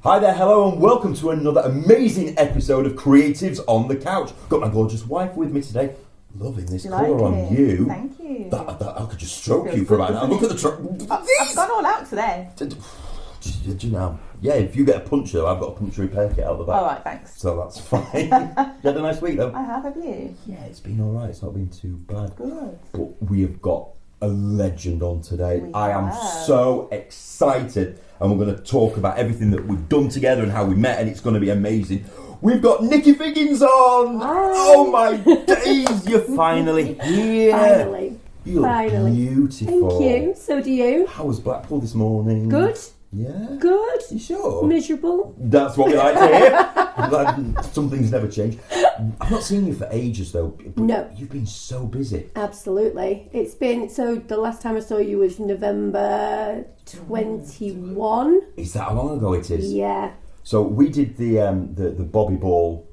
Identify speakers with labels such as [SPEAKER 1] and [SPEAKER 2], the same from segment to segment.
[SPEAKER 1] Hi there, hello and welcome to another amazing episode of Creatives on the Couch. Got my gorgeous wife with me today. Loving this colour on you.
[SPEAKER 2] Thank you.
[SPEAKER 1] I could just stroke you for about an hour. Look at the
[SPEAKER 2] I've gone all out today.
[SPEAKER 1] Did you know? Yeah, if you get a puncture, I've got a puncture repair kit out the back.
[SPEAKER 2] Alright, thanks.
[SPEAKER 1] So that's fine. You had a nice week though?
[SPEAKER 2] I have you?
[SPEAKER 1] Yeah, it's been alright. It's not been too bad.
[SPEAKER 2] Good.
[SPEAKER 1] But we have got a legend on today. I am
[SPEAKER 2] have.
[SPEAKER 1] so excited, and we're going to talk about everything that we've done together and how we met, and it's going to be amazing. We've got Nicky Figgins on.
[SPEAKER 3] Hi.
[SPEAKER 1] Oh my days, you're finally here.
[SPEAKER 3] Finally.
[SPEAKER 1] You look beautiful.
[SPEAKER 3] Thank you. So do you.
[SPEAKER 1] How was Blackpool this morning?
[SPEAKER 3] Good.
[SPEAKER 1] Yeah.
[SPEAKER 3] Good.
[SPEAKER 1] You sure?
[SPEAKER 3] Miserable.
[SPEAKER 1] That's what we like to hear. Some things never change. I've not seen you for ages though. But
[SPEAKER 3] No.
[SPEAKER 1] You've been so busy.
[SPEAKER 3] Absolutely. It's been, so the last time I saw you was November 21.
[SPEAKER 1] Is that how long ago it is?
[SPEAKER 3] Yeah.
[SPEAKER 1] So we did the Bobby Ball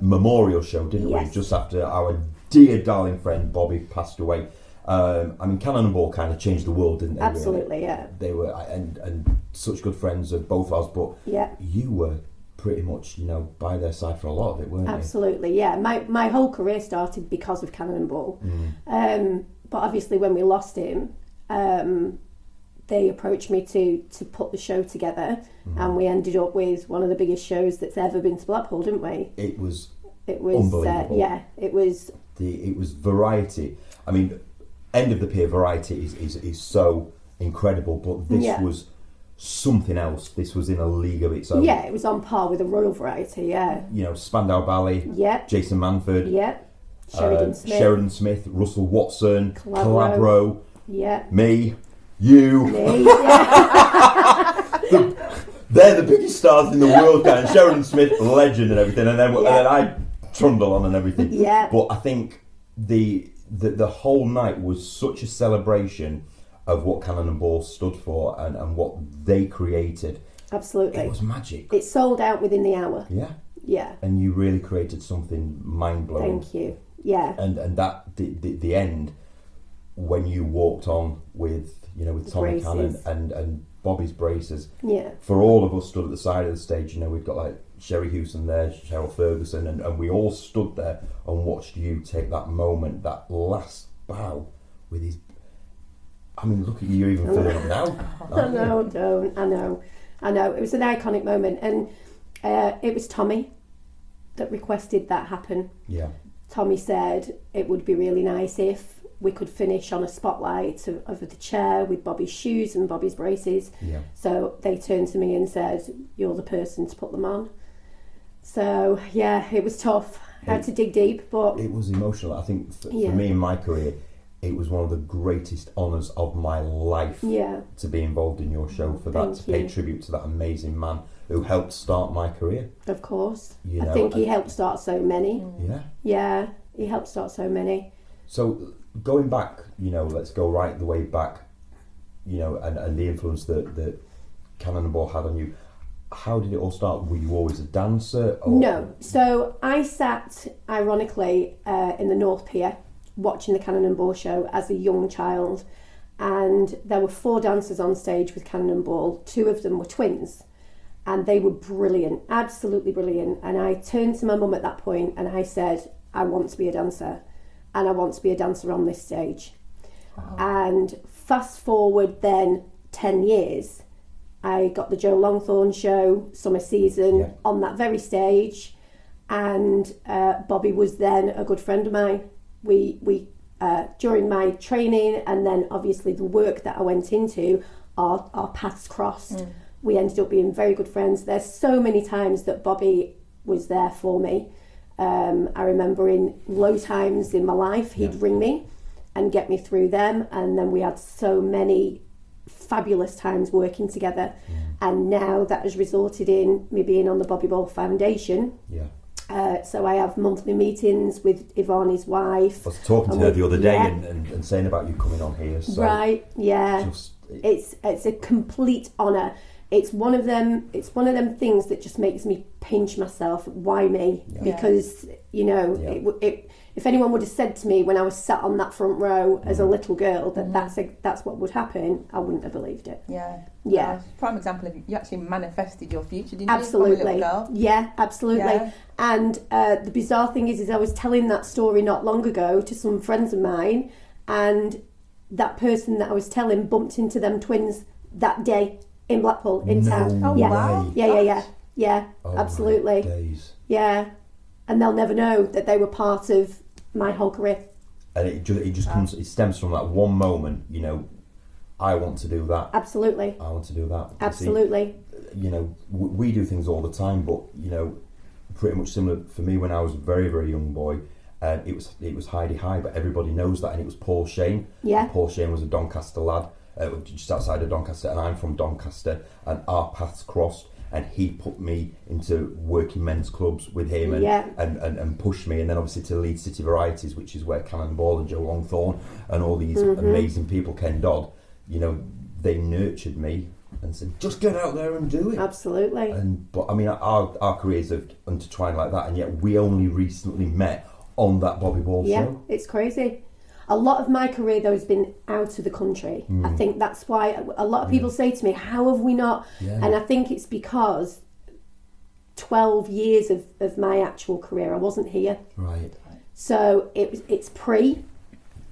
[SPEAKER 1] memorial show, didn't we?
[SPEAKER 3] Yes.
[SPEAKER 1] Just after our dear darling friend Bobby passed away. Cannonball kind of changed the world, didn't they?
[SPEAKER 3] Absolutely,
[SPEAKER 1] really?
[SPEAKER 3] yeah.
[SPEAKER 1] They were, and such good friends of both of us, but
[SPEAKER 3] Yeah.
[SPEAKER 1] you were pretty much, by their side for a lot of it, weren't
[SPEAKER 3] Absolutely, yeah. My whole career started because of Cannonball.
[SPEAKER 1] Mm.
[SPEAKER 3] But obviously when we lost him, they approached me to put the show together, and we ended up with one of the biggest shows that's ever been to Blackpool, didn't we?
[SPEAKER 1] It was
[SPEAKER 3] Unbelievable.
[SPEAKER 1] unbelievable.
[SPEAKER 3] It was.
[SPEAKER 1] It was variety. I mean, end of the pier variety is so incredible, but this was something else. This was in a league of its own.
[SPEAKER 3] Yeah, it was on par with a royal variety, yeah.
[SPEAKER 1] Spandau Ballet,
[SPEAKER 3] Yeah.
[SPEAKER 1] Jason Manford,
[SPEAKER 3] Yeah.
[SPEAKER 1] Sheridan Smith, Russell Watson,
[SPEAKER 3] Calabro.
[SPEAKER 1] Calabro,
[SPEAKER 3] Yeah.
[SPEAKER 1] me, you.
[SPEAKER 3] Me, yeah.
[SPEAKER 1] They're the biggest stars in the world, and Sheridan Smith, legend and everything, and then I trundle on and everything.
[SPEAKER 3] Yeah.
[SPEAKER 1] But I think the whole night was such a celebration of what Cannonball stood for and what they created.
[SPEAKER 3] Absolutely.
[SPEAKER 1] It was magic.
[SPEAKER 3] It sold out within the hour.
[SPEAKER 1] Yeah.
[SPEAKER 3] Yeah.
[SPEAKER 1] And you really created something mind-blowing.
[SPEAKER 3] Thank you. Yeah.
[SPEAKER 1] And that the end, when you walked on with Tommy Cannon and Bobby's braces.
[SPEAKER 3] Yeah.
[SPEAKER 1] For all of us stood at the side of the stage, we've got like Sherry Hewson there, Cheryl Ferguson, and we all stood there and watched you take that moment, that last bow with his. I mean, look at you, you're even feeling it now.
[SPEAKER 3] I know. It was an iconic moment, and it was Tommy that requested that happen.
[SPEAKER 1] Yeah.
[SPEAKER 3] Tommy said it would be really nice if we could finish on a spotlight of the chair with Bobby's shoes and Bobby's braces.
[SPEAKER 1] Yeah.
[SPEAKER 3] So they turned to me and said, "You're the person to put them on." So yeah, it was tough. I had to dig deep, but
[SPEAKER 1] it was emotional. I think for me in my career, it was one of the greatest honours of my life to be involved in your show, for that, to pay tribute to that amazing man who helped start my career.
[SPEAKER 3] Of course. I think he helped start so many.
[SPEAKER 1] Yeah.
[SPEAKER 3] Yeah, he helped start so many.
[SPEAKER 1] So going back, let's go right the way back, and the influence that Cannonball had on you. How did it all start? Were you always a dancer? Or?
[SPEAKER 3] No. So I sat, ironically, in the North Pier watching the Cannonball show as a young child, and there were 4 dancers on stage with Cannonball. 2 of them were twins, and they were brilliant, absolutely brilliant. And I turned to my mum at that point and I said, I want to be a dancer, and I want to be a dancer on this stage. Oh. And fast forward then 10 years, I got the Joe Longthorne show, summer season, on that very stage, and Bobby was then a good friend of mine. We during my training, and then obviously the work that I went into, our paths crossed. We ended up being very good friends. There's so many times that Bobby was there for me. I remember in low times in my life, he'd ring me and get me through them, and then we had so many fabulous times working together. And now that has resulted in me being on the Bobby Ball Foundation. So I have monthly meetings with Yvonne, his wife.
[SPEAKER 1] I was talking to her the other day and saying about you coming on here. So
[SPEAKER 3] right, yeah. It's a complete honour. it's one of them things that just makes me pinch myself. Why me?
[SPEAKER 2] Yeah.
[SPEAKER 3] Because if anyone would have said to me when I was sat on that front row as a little girl that that's what would happen, I wouldn't have believed it.
[SPEAKER 2] Yeah. Prime example of you actually manifested your future, didn't
[SPEAKER 3] Absolutely.
[SPEAKER 2] you? From a little girl?
[SPEAKER 3] Yeah, absolutely.
[SPEAKER 2] Yeah.
[SPEAKER 3] And the bizarre thing is I was telling that story not long ago to some friends of mine, and that person that I was telling bumped into them twins that day in Blackpool in town.
[SPEAKER 2] Oh,
[SPEAKER 3] yeah.
[SPEAKER 2] wow.
[SPEAKER 3] Yeah,
[SPEAKER 1] Oh,
[SPEAKER 3] absolutely.
[SPEAKER 1] my days.
[SPEAKER 3] Yeah, and they'll never know that they were part of my whole career.
[SPEAKER 1] And it just comes. It stems from that one moment. I want to do that.
[SPEAKER 3] Absolutely.
[SPEAKER 1] I want to do that.
[SPEAKER 3] Absolutely.
[SPEAKER 1] See, we do things all the time, but pretty much similar for me when I was a very, very young boy. It was Heidi High, but everybody knows that, and it was Paul Shane.
[SPEAKER 3] Yeah.
[SPEAKER 1] Paul Shane was a Doncaster lad, just outside of Doncaster, and I'm from Doncaster, and our paths crossed. And he put me into working men's clubs with him and pushed me, and then obviously to Leeds City Varieties, which is where Cannonball and Joe Longthorne and all these amazing people, Ken Dodd, they nurtured me and said, just get out there and do it.
[SPEAKER 3] Absolutely.
[SPEAKER 1] But I mean, our careers have intertwined like that, and yet we only recently met on that Bobby Ball show.
[SPEAKER 3] Yeah, it's crazy. A lot of my career, though, has been out of the country. I think that's why a lot of people say to me, how have we not?
[SPEAKER 1] Yeah.
[SPEAKER 3] And I think it's because 12 years of my actual career, I wasn't here.
[SPEAKER 1] Right.
[SPEAKER 3] So it's pre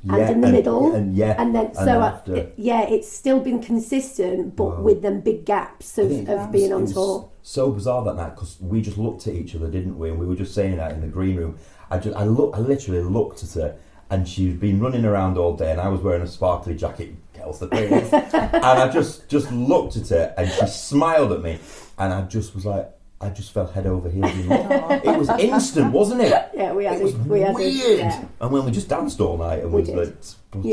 [SPEAKER 3] and in the middle.
[SPEAKER 1] And
[SPEAKER 3] then
[SPEAKER 1] after.
[SPEAKER 3] It's still been consistent, but with them big gaps of being on tour.
[SPEAKER 1] So bizarre that night, because we just looked at each other, didn't we? And we were just saying that in the green room. I literally looked at her, and she'd been running around all day, and I was wearing a sparkly jacket, else the thing is. And I just looked at her, and she smiled at me, and I just was like, I just fell head over heels. It was instant, wasn't it?
[SPEAKER 3] Yeah, we had
[SPEAKER 1] it. Was
[SPEAKER 3] weird.
[SPEAKER 1] Yeah. And when we just danced all night, and
[SPEAKER 3] we
[SPEAKER 1] was
[SPEAKER 3] did.
[SPEAKER 1] like,
[SPEAKER 3] We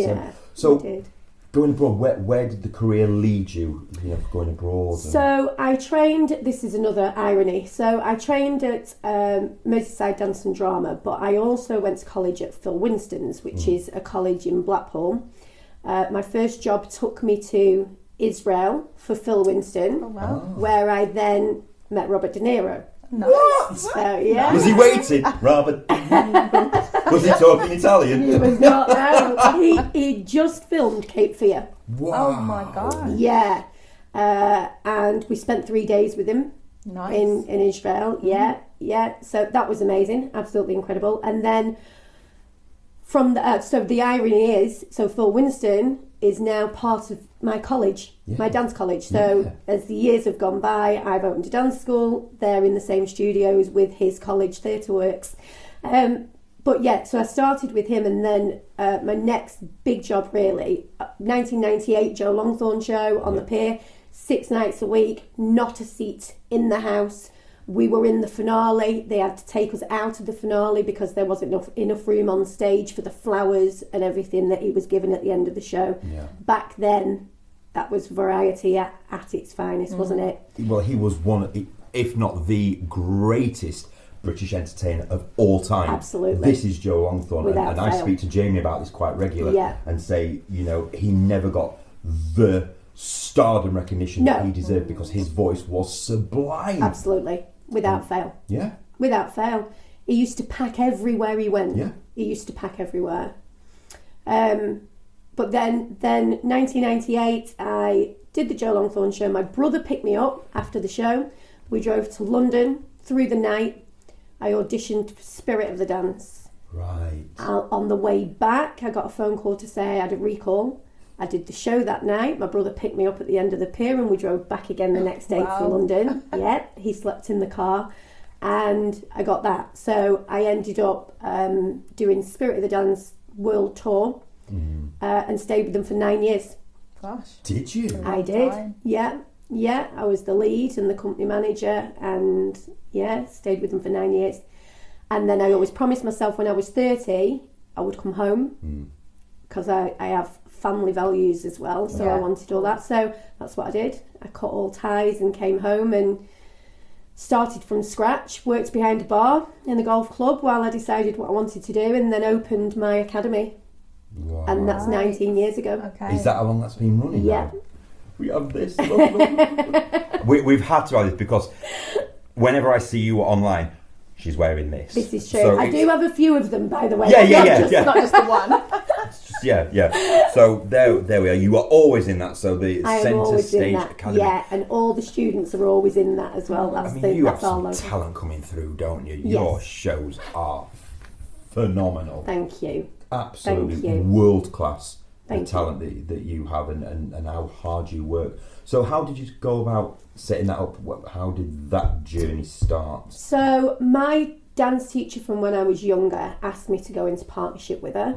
[SPEAKER 3] did.
[SPEAKER 1] Going abroad, where did the career lead you? Going abroad.
[SPEAKER 3] So I trained. This is another irony. So I trained at Merseyside Dance and Drama, but I also went to college at Phil Winston's, which is a college in Blackpool. My first job took me to Israel for Phil Winston, where I then met Robert De Niro.
[SPEAKER 1] What?
[SPEAKER 3] So yeah.
[SPEAKER 1] Was he waiting, Robert? Was he talking Italian?
[SPEAKER 3] He was not. No. He just filmed Cape Fear.
[SPEAKER 1] Wow.
[SPEAKER 2] Oh my god.
[SPEAKER 3] Yeah. And we spent 3 days with him.
[SPEAKER 2] Nice.
[SPEAKER 3] In Israel. Yeah. So that was amazing. Absolutely incredible. And then from the so the irony is, so Phil Winston is now part of my college, my dance college. So as the years have gone by, I've opened a dance school. They're in the same studios with his college, Theatre Works. But yeah, so I started with him, and then my next big job really, 1998 Joe Longthorne show on the pier, 6 nights a week, not a seat in the house. We were in the finale. They had to take us out of the finale because there wasn't enough room on stage for the flowers and everything that he was given at the end of the show. Yeah. Back then, that was variety at its finest, wasn't it?
[SPEAKER 1] Well, he was one, if not the greatest British entertainer of all time.
[SPEAKER 3] Absolutely.
[SPEAKER 1] This is Joe Longthorne, and I speak to Jamie about this quite regularly and say, he never got the stardom recognition that he deserved because his voice was sublime.
[SPEAKER 3] Absolutely. Without fail.
[SPEAKER 1] Yeah.
[SPEAKER 3] Without fail. He used to pack everywhere he went.
[SPEAKER 1] Yeah.
[SPEAKER 3] He used to pack everywhere. But then 1998, I did the Joe Longthorne show. My brother picked me up after the show. We drove to London through the night. I auditioned for Spirit of the Dance.
[SPEAKER 1] Right.
[SPEAKER 3] On the way back, I got a phone call to say I had a recall. I did the show that night. My brother picked me up at the end of the pier, and we drove back again the next day to London. Yeah, he slept in the car, and I got that. So I ended up doing Spirit of the Dance World Tour and stayed with them for 9 years.
[SPEAKER 2] Gosh.
[SPEAKER 1] Did you?
[SPEAKER 3] I did. Yeah. I was the lead and the company manager, and stayed with them for 9 years. And then I always promised myself when I was 30, I would come home because I have family values as well, so I wanted all that. So that's what I did. I cut all ties and came home and started from scratch, worked behind a bar in the golf club while I decided what I wanted to do, and then opened my academy.
[SPEAKER 1] Wow.
[SPEAKER 3] And that's 19 years ago.
[SPEAKER 2] Okay.
[SPEAKER 1] Is that how long that's been running now? we have this. We've had to have this because whenever I see you online, she's wearing this.
[SPEAKER 3] This is true.
[SPEAKER 1] So
[SPEAKER 3] I do have a few of them, by the way.
[SPEAKER 1] Yeah.
[SPEAKER 2] Not just the one.
[SPEAKER 1] Yeah. So there we are. You are always in that. So the
[SPEAKER 3] I am
[SPEAKER 1] Centre
[SPEAKER 3] always
[SPEAKER 1] Stage
[SPEAKER 3] in that.
[SPEAKER 1] Academy.
[SPEAKER 3] Yeah, and all the students are always in that as well. That's
[SPEAKER 1] you have
[SPEAKER 3] that's our
[SPEAKER 1] some
[SPEAKER 3] logo.
[SPEAKER 1] talent coming through, don't you?
[SPEAKER 3] Yes.
[SPEAKER 1] Your shows are phenomenal.
[SPEAKER 3] Thank you.
[SPEAKER 1] Absolutely
[SPEAKER 3] Thank you.
[SPEAKER 1] world class. The
[SPEAKER 3] Thank
[SPEAKER 1] talent that you have and how hard you work. So how did you go about setting that up? How did that journey start?
[SPEAKER 3] So my dance teacher from when I was younger asked me to go into partnership with her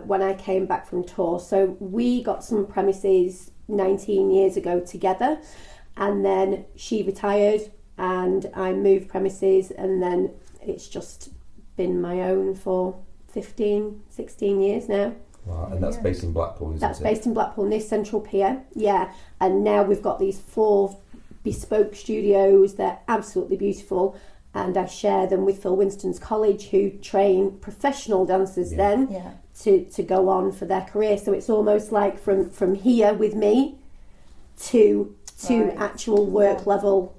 [SPEAKER 3] when I came back from tour. So we got some premises 19 years ago together, and then she retired and I moved premises, and then it's just been my own for 15, 16 years now.
[SPEAKER 1] Wow, and that's based in Blackpool, isn't it?
[SPEAKER 3] That's based in Blackpool, near Central Pier, yeah. And now we've got these 4 bespoke studios. They're absolutely beautiful, and I share them with Phil Winston's college, who train professional dancers to go on for their career. So it's almost like from here with me to actual work level,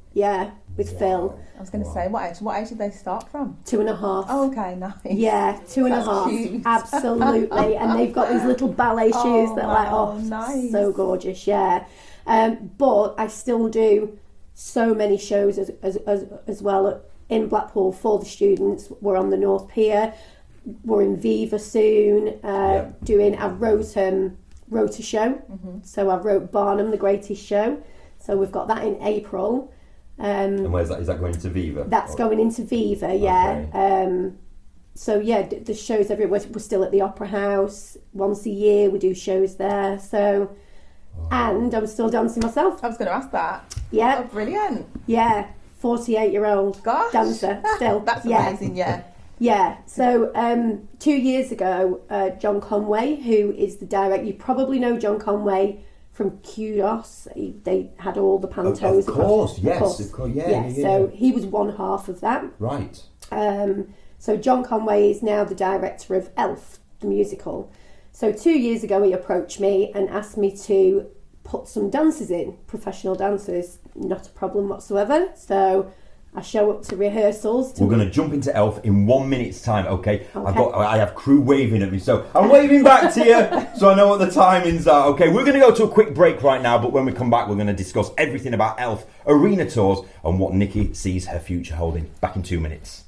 [SPEAKER 3] with Phil.
[SPEAKER 2] I was going to say, what age did they start from?
[SPEAKER 3] 2.5.
[SPEAKER 2] Oh, okay, nice.
[SPEAKER 3] Yeah, 2.5.
[SPEAKER 2] Cute.
[SPEAKER 3] Absolutely. And they've got these little ballet shoes that are
[SPEAKER 2] nice.
[SPEAKER 3] So gorgeous, yeah. But I still do so many shows as well in Blackpool for the students. We're on the North Pier. We're in Viva soon. I wrote a show. Mm-hmm. So I wrote Barnum, the Greatest Show. So we've got that in April.
[SPEAKER 1] And where's that? Is that going into Viva?
[SPEAKER 3] That's going into Viva, yeah. Okay. So yeah, the shows everywhere. We're still at the Opera House once a year. We do shows there. So, and I'm still dancing myself.
[SPEAKER 2] I was going to ask that.
[SPEAKER 3] Yeah.
[SPEAKER 2] Oh, brilliant.
[SPEAKER 3] Yeah, 48-year-old dancer still.
[SPEAKER 2] That's amazing. Yeah.
[SPEAKER 3] Yeah. So 2 years ago, John Conway, who is the director, you probably know John Conway from Kudos. They had all the pantos.
[SPEAKER 1] Of course, yeah.
[SPEAKER 3] So he was one half of that.
[SPEAKER 1] Right.
[SPEAKER 3] So John Conway is now the director of Elf, the musical. So 2 years ago he approached me and asked me to put some dancers in, professional dancers. Not a problem whatsoever. So I show up to rehearsals.
[SPEAKER 1] We're going to jump into Elf in 1 minute's time, okay? I have crew waving at me, so I'm waving back to you so I know what the timings are. Okay, we're going to go to a quick break right now, but when we come back, we're going to discuss everything about Elf, arena tours, and what Nicky sees her future holding. Back in 2 minutes.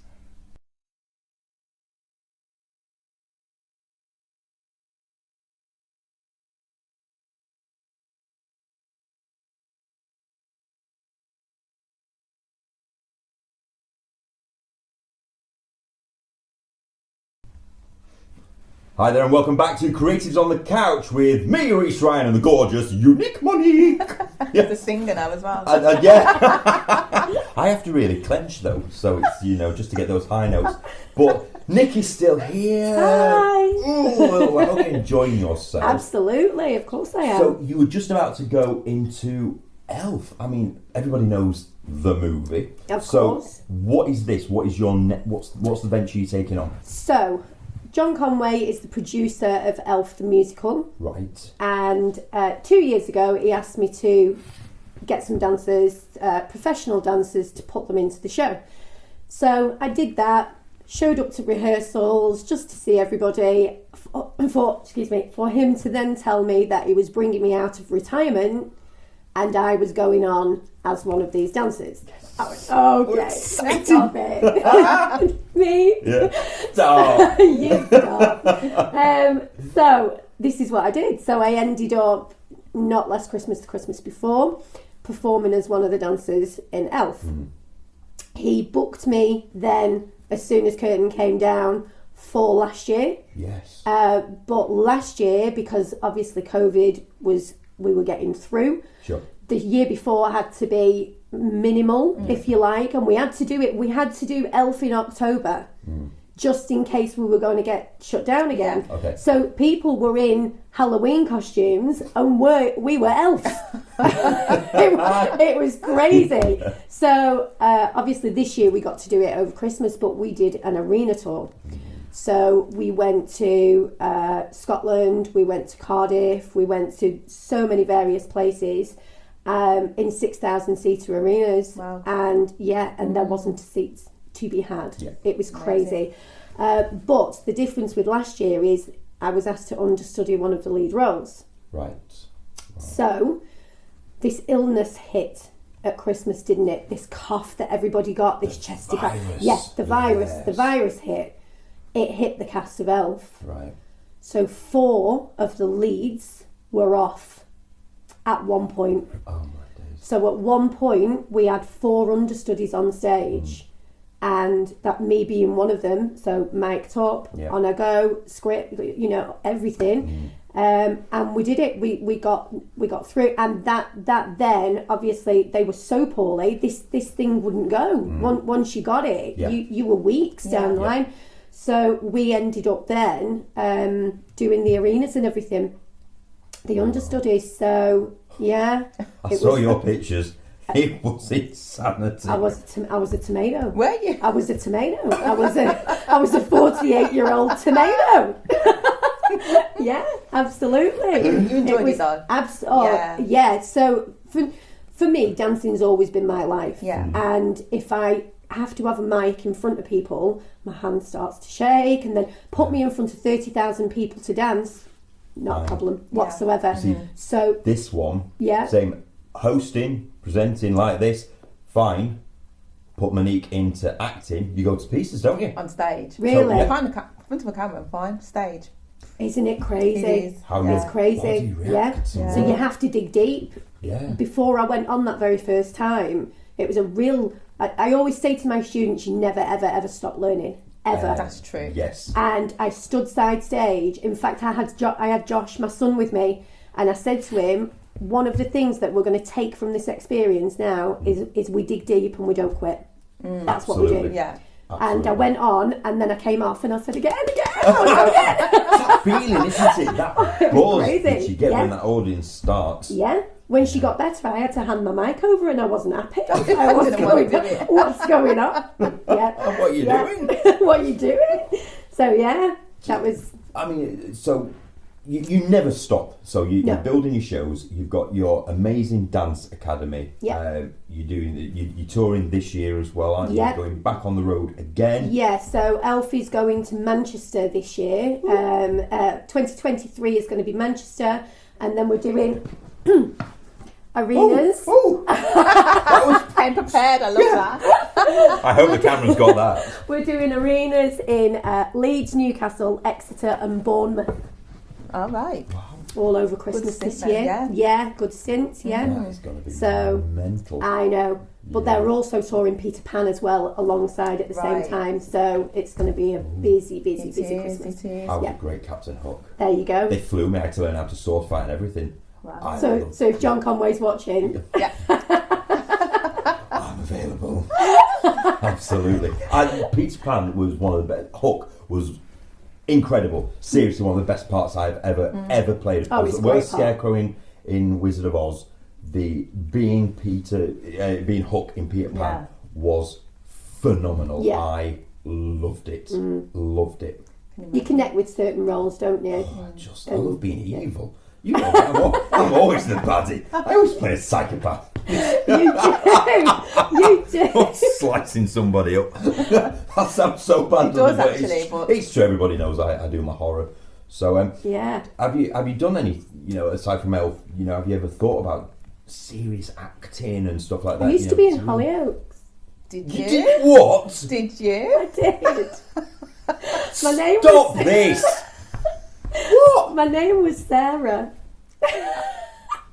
[SPEAKER 1] Hi there and welcome back to Creatives on the Couch with me, Reece Ryan, and the gorgeous, unique Monique.
[SPEAKER 2] The singer now as well.
[SPEAKER 1] I have to really clench though, so it's, just to get those high notes. But Nicky's still here.
[SPEAKER 3] Hi.
[SPEAKER 1] Ooh, I hope you're enjoying yourself.
[SPEAKER 3] Absolutely, of course I am.
[SPEAKER 1] So you were just about to go into Elf. I mean, everybody knows the movie.
[SPEAKER 3] Of course.
[SPEAKER 1] What is this? What is your what's the venture you're taking on?
[SPEAKER 3] So, John Conway is the producer of Elf the musical.
[SPEAKER 1] Right.
[SPEAKER 3] And 2 years ago, he asked me to get some dancers, professional dancers, to put them into the show. So I did that, showed up to rehearsals just to see everybody, for him to then tell me that he was bringing me out of retirement and I was going on as one of these dancers. I went, okay, stop it. Me?
[SPEAKER 1] Yeah. Stop.
[SPEAKER 3] You stop. So this is what I did. So I ended up, not last Christmas, the Christmas before, performing as one of the dancers in Elf. Mm. He booked me then as soon as curtain came down for last year.
[SPEAKER 1] Yes.
[SPEAKER 3] But last year, because obviously COVID we were getting through.
[SPEAKER 1] Sure.
[SPEAKER 3] The year before had to be minimal, if you like, and we had to do Elf in October, just in case we were going to get shut down again.
[SPEAKER 1] Yeah. Okay.
[SPEAKER 3] So people were in Halloween costumes and we were elves. it was crazy. So obviously this year we got to do it over Christmas, but we did an arena tour. So we went to Scotland, we went to Cardiff, we went to so many various places in 6,000-seater arenas.
[SPEAKER 2] Wow.
[SPEAKER 3] And there wasn't seats to be had.
[SPEAKER 1] Yeah.
[SPEAKER 3] It was crazy. But the difference with last year is I was asked to understudy one of the lead roles.
[SPEAKER 1] Right.
[SPEAKER 3] So this illness hit at Christmas, didn't it? This cough that everybody got, this chesty cough. Yes, the virus hit. It hit the cast of Elf.
[SPEAKER 1] Right.
[SPEAKER 3] So 4 of the leads were off at one point.
[SPEAKER 1] Oh my days.
[SPEAKER 3] So at one point we had 4 understudies on stage, and that me being one of them. So mic'd up, on a go, script, everything. And we did it. We got through, and that then obviously they were so poorly. This thing wouldn't go. Once you got it, you were weeks down the line. So we ended up then doing the arenas and everything, the understudies. So I
[SPEAKER 1] saw your pictures. It was insanity.
[SPEAKER 3] I was a tomato.
[SPEAKER 2] Were you?
[SPEAKER 3] I was a tomato. I was a 48-year-old tomato. Yeah, absolutely.
[SPEAKER 2] You enjoyed it though?
[SPEAKER 3] So for me, dancing's always been my life.
[SPEAKER 2] Yeah.
[SPEAKER 3] And if I have to have a mic in front of people, my hand starts to shake, and then put me in front of 30,000 people to dance, not a problem whatsoever.
[SPEAKER 1] See,
[SPEAKER 3] so
[SPEAKER 1] this one,
[SPEAKER 3] yeah,
[SPEAKER 1] same, hosting, presenting like this, fine. Put Monique into acting, you go to pieces, don't you?
[SPEAKER 2] On stage.
[SPEAKER 3] Really?
[SPEAKER 2] So, front of a camera, fine. Stage.
[SPEAKER 3] Isn't it crazy?
[SPEAKER 2] It is.
[SPEAKER 3] It's crazy.
[SPEAKER 1] Yeah.
[SPEAKER 3] So you have to dig deep.
[SPEAKER 1] Yeah.
[SPEAKER 3] Before I went on that very first time, it was a real... I always say to my students, you never, ever, ever stop learning. Ever.
[SPEAKER 2] That's true.
[SPEAKER 1] Yes.
[SPEAKER 3] And I stood side stage. In fact, I had Josh, my son, with me, and I said to him, one of the things that we're going to take from this experience now is we dig deep and we don't quit. That's
[SPEAKER 1] Absolutely.
[SPEAKER 3] what we do.
[SPEAKER 2] Yeah.
[SPEAKER 1] Absolutely.
[SPEAKER 3] And I went on, and then I came off, and I said again.
[SPEAKER 1] It's that feeling, isn't it? That buzz
[SPEAKER 3] crazy.
[SPEAKER 1] that you get
[SPEAKER 3] Yeah.
[SPEAKER 1] when that audience starts.
[SPEAKER 3] Yeah. When she got better, I had to hand my mic over, and I wasn't happy.
[SPEAKER 2] What's going on?
[SPEAKER 3] What's going on? Yeah.
[SPEAKER 1] What are you doing?
[SPEAKER 3] What are you doing? So yeah, that was.
[SPEAKER 1] I mean, so you never stop. So you're building your shows. You've got your amazing dance academy.
[SPEAKER 3] Yeah.
[SPEAKER 1] You're touring this year as well, aren't you?
[SPEAKER 3] Yeah.
[SPEAKER 1] You're going back on the road again.
[SPEAKER 3] Yeah. So Elfie's going to Manchester this year. 2023 is going to be Manchester, and then we're doing arenas.
[SPEAKER 1] That was.
[SPEAKER 2] I'm prepared. I love that.
[SPEAKER 1] I hope the camera's got that.
[SPEAKER 3] We're doing arenas in Leeds, Newcastle, Exeter, and Bournemouth.
[SPEAKER 2] All right.
[SPEAKER 3] All over Christmas
[SPEAKER 2] stint
[SPEAKER 3] this
[SPEAKER 2] then,
[SPEAKER 3] year.
[SPEAKER 2] yeah.
[SPEAKER 3] Good stints, yeah.
[SPEAKER 1] It's going to be
[SPEAKER 3] So,
[SPEAKER 1] mental.
[SPEAKER 3] I know. But they're also touring Peter Pan as well alongside at the same time. So it's going to be a busy Christmas.
[SPEAKER 2] It is.
[SPEAKER 1] I was a great Captain Hook.
[SPEAKER 3] There you go.
[SPEAKER 1] They flew me. I had to learn how to sword fight and everything.
[SPEAKER 2] Wow.
[SPEAKER 3] So if John Conway's watching,
[SPEAKER 2] Yeah.
[SPEAKER 1] I'm available. Absolutely. Peter Pan was one of the best. Hook was incredible. Seriously, one of the best parts I've ever played.
[SPEAKER 3] Oh, it's a great part.
[SPEAKER 1] Scarecrow in Wizard of Oz. Being Hook in Peter Pan was phenomenal.
[SPEAKER 3] Yeah.
[SPEAKER 1] I loved it. Loved it.
[SPEAKER 3] you connect with certain roles, don't you?
[SPEAKER 1] I love being evil. You know, I'm always the baddie. I always play a psychopath.
[SPEAKER 3] You do.
[SPEAKER 1] Slicing somebody up. That sounds so bad.
[SPEAKER 2] It does
[SPEAKER 1] doesn't
[SPEAKER 2] actually, but
[SPEAKER 1] it's true. Everybody knows I do my horror. So
[SPEAKER 3] yeah.
[SPEAKER 1] Have you done any? Aside from Elf, have you ever thought about serious acting and stuff like that?
[SPEAKER 3] I used to be in Hollyoaks.
[SPEAKER 2] Did you?
[SPEAKER 1] Did what?
[SPEAKER 2] Did you?
[SPEAKER 3] I did. My name
[SPEAKER 1] Stop
[SPEAKER 3] was
[SPEAKER 1] this. What?
[SPEAKER 3] My name was Sarah.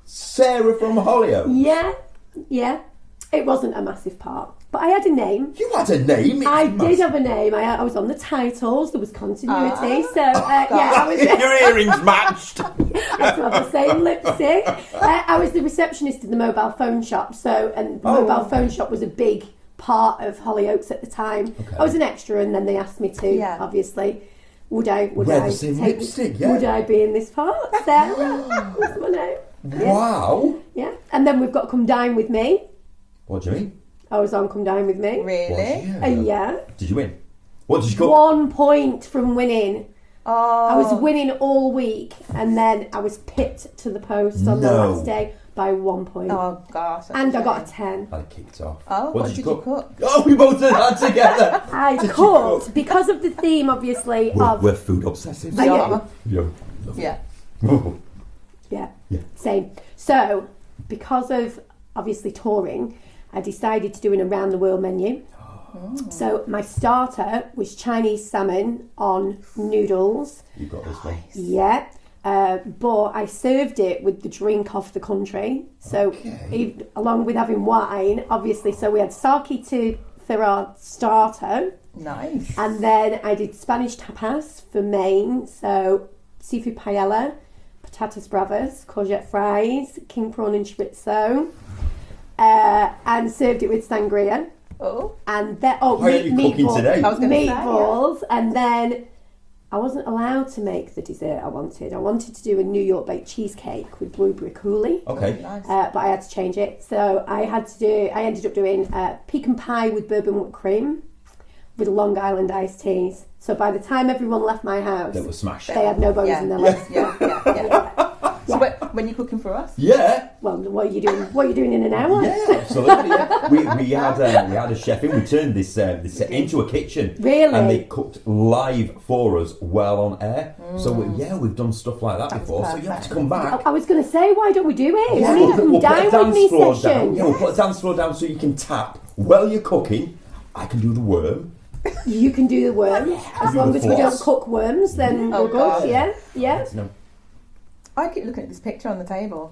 [SPEAKER 1] Sarah from Hollyoaks.
[SPEAKER 3] Yeah. It wasn't a massive part, but I had a name.
[SPEAKER 1] You had a name.
[SPEAKER 3] I did have a name. I was on the titles. There was continuity. I was.
[SPEAKER 1] Your earrings matched.
[SPEAKER 3] I had to have the same lipstick. I was the receptionist in the mobile phone shop. The mobile phone shop was a big part of Hollyoaks at the time.
[SPEAKER 1] Okay.
[SPEAKER 3] I was an extra, and then they asked me to. Obviously, would I
[SPEAKER 1] the same lipstick? Yeah.
[SPEAKER 3] Would I be in this part? Sarah was my name.
[SPEAKER 1] Wow.
[SPEAKER 3] Yeah, and then we've got Come Dine With Me.
[SPEAKER 1] What do you mean?
[SPEAKER 3] I was on Come Dine With Me.
[SPEAKER 2] Really?
[SPEAKER 1] Was you?
[SPEAKER 3] Yeah.
[SPEAKER 1] Did you win? What did you cook?
[SPEAKER 3] 1 point from winning.
[SPEAKER 2] Oh.
[SPEAKER 3] I was winning all week, and then I was pipped to the post on the last day by 1 point.
[SPEAKER 2] Oh gosh.
[SPEAKER 3] And I got a 10.
[SPEAKER 1] I kicked off.
[SPEAKER 2] Oh, what did you cook?
[SPEAKER 1] Oh, we both did that together.
[SPEAKER 3] I cooked, because of the theme, obviously,
[SPEAKER 1] We're food obsessive.
[SPEAKER 3] Yeah.
[SPEAKER 1] Yeah.
[SPEAKER 3] Yeah.
[SPEAKER 1] Yeah.
[SPEAKER 3] Same. So, because of obviously touring, I decided to do an around the world menu. So my starter was Chinese salmon on noodles.
[SPEAKER 1] You got this one.
[SPEAKER 3] Yeah. But I served it with the drink off the country. So along with having wine, obviously. So we had sake for our starter.
[SPEAKER 2] Nice.
[SPEAKER 3] And then I did Spanish tapas for main. So seafood paella, patatas bravas, courgette fries, king prawn and chorizo. And served it with sangria.
[SPEAKER 2] Oh.
[SPEAKER 3] And then
[SPEAKER 1] Why are you cooking today?
[SPEAKER 2] I was going to say,
[SPEAKER 3] meatballs, and then I wasn't allowed to make the dessert I wanted. I wanted to do a New York baked cheesecake with blueberry coulis.
[SPEAKER 1] Okay.
[SPEAKER 2] Nice.
[SPEAKER 3] But I had to change it, so I ended up doing pecan pie with bourbon whipped cream with Long Island iced teas. So by the time everyone left my house,
[SPEAKER 1] That was smashed.
[SPEAKER 3] they had no bones in their legs.
[SPEAKER 2] Yeah. So when you're cooking for us?
[SPEAKER 1] Yeah.
[SPEAKER 3] Well, what are you doing? What are you doing in an hour?
[SPEAKER 1] Yeah, absolutely. Yeah. We had a chef in. We turned this set into a kitchen.
[SPEAKER 3] Really?
[SPEAKER 1] And they cooked live for us while on air. So we've done stuff like that before. So you have to come back.
[SPEAKER 3] I was going to say, why don't we do it?
[SPEAKER 1] Yeah,
[SPEAKER 3] We need to come dine with me session.
[SPEAKER 1] down. Yeah, we'll put a dance floor down so you can tap while you're cooking. I can do the worm.
[SPEAKER 3] You can do the worm. As
[SPEAKER 1] do
[SPEAKER 3] long
[SPEAKER 1] the
[SPEAKER 3] as we don't
[SPEAKER 1] floss.
[SPEAKER 3] cook worms, then
[SPEAKER 2] Oh,
[SPEAKER 3] we're
[SPEAKER 2] God.
[SPEAKER 3] good. Yeah, yeah.
[SPEAKER 1] No.
[SPEAKER 2] I keep looking at this picture on the table.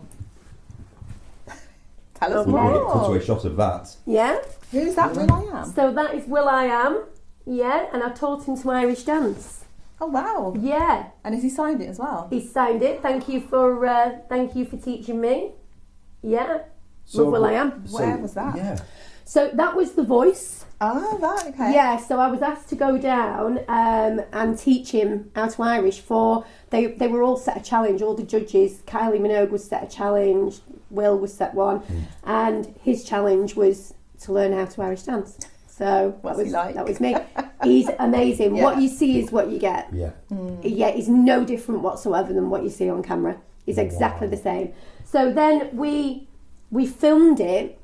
[SPEAKER 2] Tell us
[SPEAKER 3] Okay.
[SPEAKER 1] We'll get cut
[SPEAKER 2] more.
[SPEAKER 1] to a shot of that.
[SPEAKER 3] Yeah.
[SPEAKER 2] Who's that Will I Am?
[SPEAKER 3] So that is Will I Am. Yeah, and I taught him to Irish dance.
[SPEAKER 2] Oh wow.
[SPEAKER 3] Yeah,
[SPEAKER 2] And has he signed it as well?
[SPEAKER 3] he signed it. Thank you for teaching me. Yeah, with Will I Am.
[SPEAKER 2] Where was that?
[SPEAKER 1] Yeah.
[SPEAKER 3] So that was The Voice.
[SPEAKER 2] Oh right, okay.
[SPEAKER 3] Yeah, so I was asked to go down and teach him how to Irish for, they were all set a challenge, all the judges. Kylie Minogue was set a challenge, Will was set one, and his challenge was to learn how to Irish dance. So
[SPEAKER 2] What's he like?
[SPEAKER 3] that was me. He's amazing.
[SPEAKER 2] Yeah.
[SPEAKER 3] What you see is what you get.
[SPEAKER 1] Yeah.
[SPEAKER 3] Yeah, he's no different whatsoever than what you see on camera. He's exactly the same. So then we filmed it.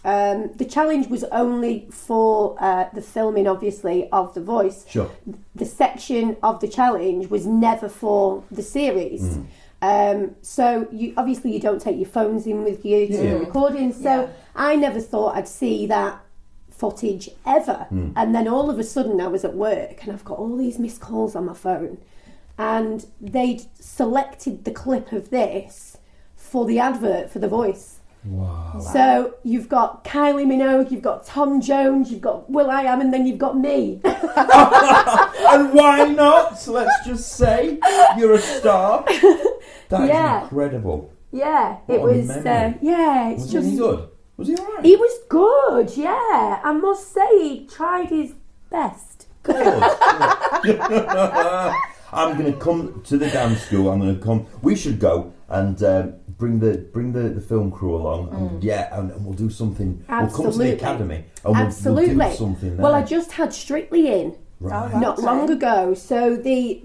[SPEAKER 3] The challenge was only for the filming, obviously, of The Voice.
[SPEAKER 1] Sure.
[SPEAKER 3] The section of the challenge was never for the series. So you don't take your phones in with you to
[SPEAKER 1] Yeah.
[SPEAKER 3] recording. So
[SPEAKER 2] Yeah.
[SPEAKER 3] I never thought I'd see that footage ever. And then all of a sudden I was at work and I've got all these missed calls on my phone. And they'd selected the clip of this for the advert for The Voice.
[SPEAKER 1] Wow.
[SPEAKER 3] So you've got Kylie Minogue, you've got Tom Jones, you've got Will I Am, and then you've got me.
[SPEAKER 1] And why not? Let's just say you're a star. That is incredible.
[SPEAKER 3] Yeah, it
[SPEAKER 1] What a
[SPEAKER 3] was.
[SPEAKER 1] memory.
[SPEAKER 3] It's
[SPEAKER 1] Was
[SPEAKER 3] just.
[SPEAKER 1] he good? Was he alright?
[SPEAKER 3] He was good. Yeah, I must say he tried his best.
[SPEAKER 1] Good. I'm going to come to the dance school. I'm going to come. We should go and bring the film crew along. And we'll do something.
[SPEAKER 3] Absolutely.
[SPEAKER 1] We'll come to the academy and
[SPEAKER 3] Absolutely.
[SPEAKER 1] we'll do something there.
[SPEAKER 3] Well, I just had Strictly in
[SPEAKER 1] Right.
[SPEAKER 3] not long ago. So the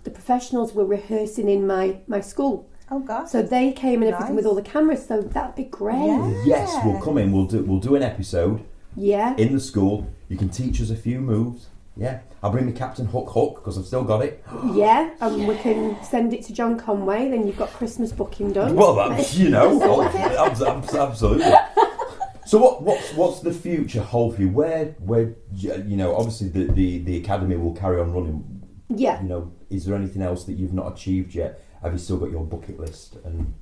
[SPEAKER 3] professionals were rehearsing in my school.
[SPEAKER 2] Oh gosh.
[SPEAKER 3] So they came and everything
[SPEAKER 2] Nice.
[SPEAKER 3] with all the cameras. So that'd be great.
[SPEAKER 2] Yeah.
[SPEAKER 1] Yes, we'll come in. We'll do an episode
[SPEAKER 3] Yeah.
[SPEAKER 1] in the school. You can teach us a few moves. Yeah, I'll bring me Captain Hook because I've still got it.
[SPEAKER 3] Yeah, and we can send it to John Conway. Then you've got Christmas booking done.
[SPEAKER 1] Well, that's, absolutely. So what's the future hold for you? Where obviously the academy will carry on running.
[SPEAKER 3] Yeah.
[SPEAKER 1] Is there anything else that you've not achieved yet? Have you still got your bucket list? And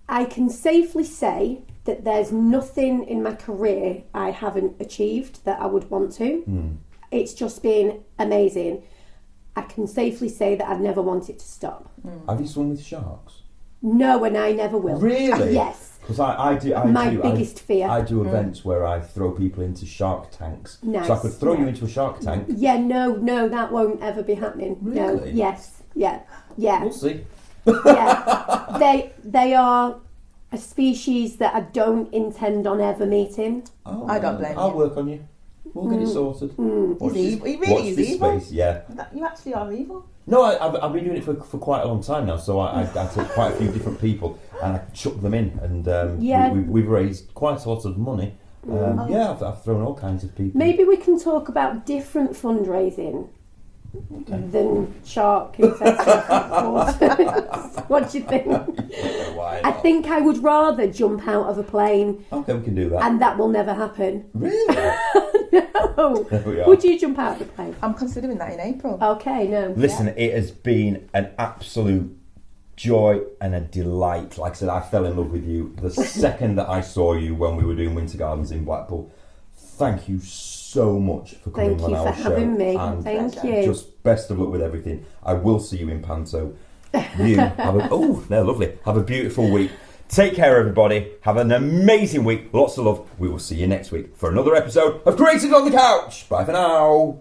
[SPEAKER 3] I can safely say that there's nothing in my career I haven't achieved that I would want to. It's just been amazing. I can safely say that I'd never want it to stop.
[SPEAKER 1] have you swum with sharks?
[SPEAKER 3] No, and I never will.
[SPEAKER 1] Really?
[SPEAKER 3] Yes.
[SPEAKER 1] Because I do.
[SPEAKER 3] My biggest fear.
[SPEAKER 1] I do events where I throw people into shark tanks.
[SPEAKER 3] Nice.
[SPEAKER 1] So I could throw you into a shark tank.
[SPEAKER 3] Yeah, no, that won't ever be happening. No.
[SPEAKER 1] Really?
[SPEAKER 3] Yes. Yeah.
[SPEAKER 1] We'll see.
[SPEAKER 3] Yeah. They are a species that I don't intend on ever meeting.
[SPEAKER 1] Oh,
[SPEAKER 2] I don't blame
[SPEAKER 1] I'll
[SPEAKER 2] you.
[SPEAKER 1] work on you. We'll get it sorted.
[SPEAKER 2] He's evil. He
[SPEAKER 1] watch
[SPEAKER 2] really is
[SPEAKER 1] this
[SPEAKER 2] evil.
[SPEAKER 1] space, yeah.
[SPEAKER 2] You actually are evil.
[SPEAKER 1] No, I've been doing it for quite a long time now, so I take quite a few different people and I chuck them in, and we've raised quite a lot of money. I've thrown all kinds of people.
[SPEAKER 3] Maybe we can talk about different fundraising than shark incest. What do you think?
[SPEAKER 1] Yeah, why
[SPEAKER 3] I
[SPEAKER 1] not?
[SPEAKER 3] think I would rather jump out of a plane,
[SPEAKER 1] Okay, we can do that.
[SPEAKER 3] and that will never happen.
[SPEAKER 1] Really?
[SPEAKER 3] No.
[SPEAKER 1] There we are.
[SPEAKER 3] Would you jump out of the plane?
[SPEAKER 2] I'm considering that in April.
[SPEAKER 3] Okay, no.
[SPEAKER 1] Listen, it has been an absolute joy and a delight. Like I said, I fell in love with you the second that I saw you when we were doing Winter Gardens in Blackpool. Thank you so much for coming
[SPEAKER 3] Thank
[SPEAKER 1] on
[SPEAKER 3] you
[SPEAKER 1] our
[SPEAKER 3] for
[SPEAKER 1] show.
[SPEAKER 3] having me.
[SPEAKER 1] And
[SPEAKER 3] Thank you.
[SPEAKER 1] just best of luck with everything. I will see you in Panto. You have lovely. Have a beautiful week. Take care, everybody. Have an amazing week. Lots of love. We will see you next week for another episode of Creative on the Couch. Bye for now.